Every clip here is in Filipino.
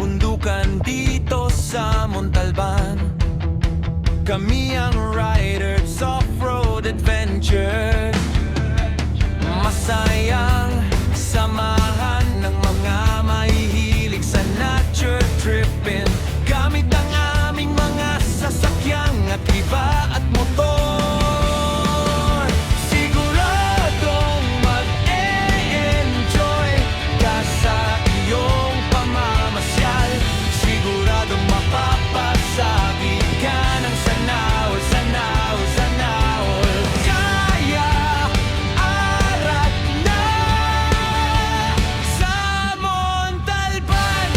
kabundukan dito sa Montalban. Kami ang riders off-road adventure. Masayang samahan ng mga mahihilig sa nature tripping. Gamit ang aming mga sasakyang at iba at motor. Siguradong mag-e-enjoy ka sa iyong pamamasyal. Siguradong mapapasabi ka ng sanaw, sanaw, sanaw. Kaya arat na sa Montalban.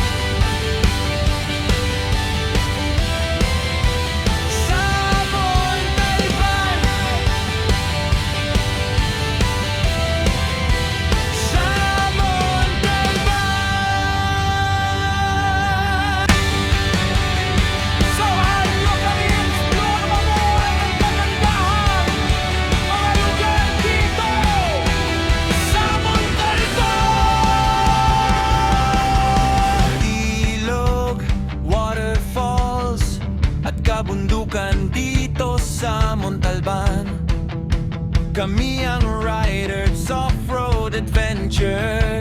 Sa Montalban. Sa Montalban. So halyo kami explore mo ang kagandahan, mga lugar dito sa Montalban. Ilog, waterfalls at kabundukan dito sa Montalban. Kami ang riders off-road adventure.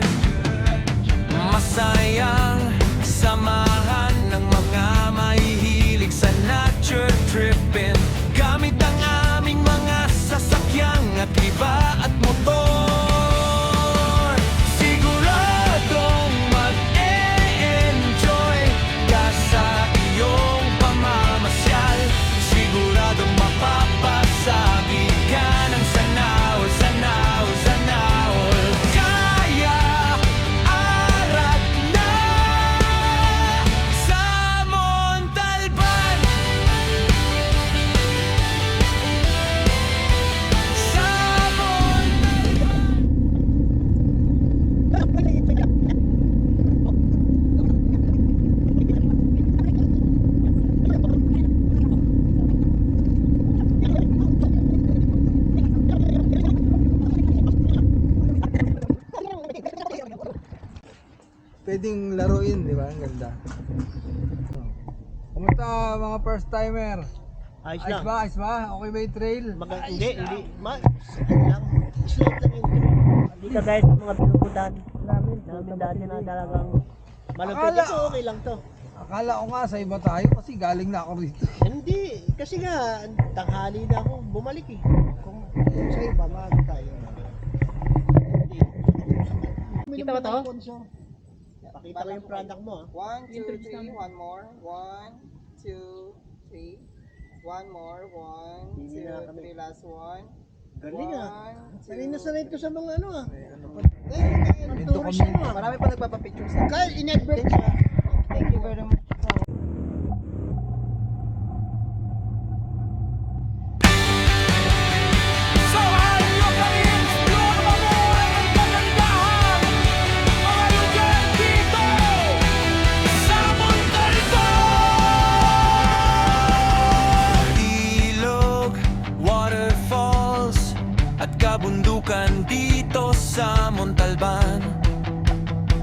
Masayang samahan ng mga mahihilig sa nature tripping. Gamit ang aming mga sasakyang at iba at motor. Siguradong mag-e-enjoy ka sa iyong pamamasyal. Siguradong mapapasabi ka ng sanaw, sanaw, sanaw. Kaya arat na sa Montalban. Sa Pwedeng laruin, di ba? Ang ganda. Kumusta mga first timer? Ayos Ayos lang. ba? Ayos ba? Okay ba yung trail? Hindi. Ano lang. Slope lang yun. Dito guys, mga pinupuntahan namin dati na talagang malupit. Akala- Ito okay lang to. Akala ko nga sa iba tayo kasi galing na ako rito. Hindi. Kasi nga, tanghali na ako bumalik eh. Kung sa iba, maaga tayo. Hindi. Kita ba to? Pakita ko yung product mo ah. 1, 2, 3, one more. 1, 2, 3. One more. 1, Hindi na 2, kami. 3. Last one. Galing ah. 1, 2, Sanay na sanay to sa mga ano ah. Dito Tourist kami. ano ah. Marami pa nagpapapicture sa akin. Kaya in-advert siya. Thank you very much. So halyo kami explore mo ang kagandahan, mga lugar dito sa Montalban. Ilog, waterfalls at kabundukan dito sa Montalban.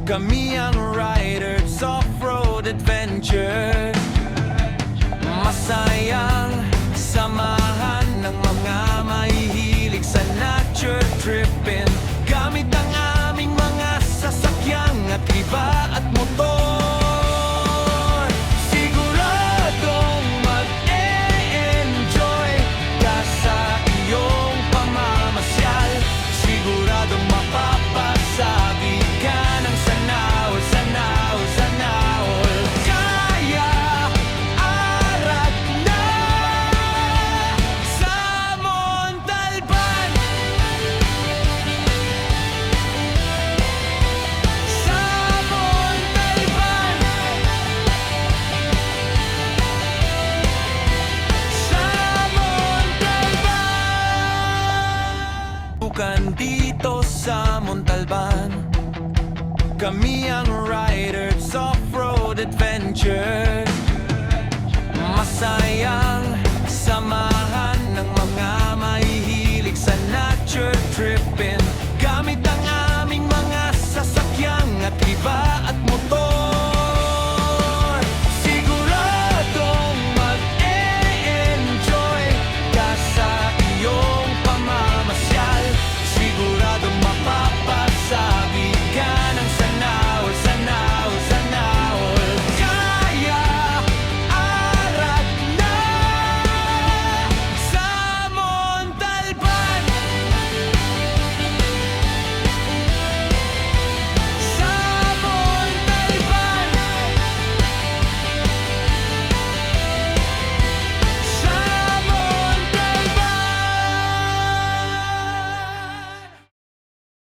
Kami ang riders off-road adventure. Masayang samahan ng mga mahihilig sa nature tripping. Gamit ang aming mga sasakyang at iba at motor. Siguradong mag-e-enjoy ka sa iyong pamamasyal. Siguradong mapapasabi ka ng sanaw, sanaw, sanaw. Kaya arat na sa Montalban. Sa Montalban. Sa Montalban. Bukan dito sa Montalban. Kami ang riders off-road adventure. Masaya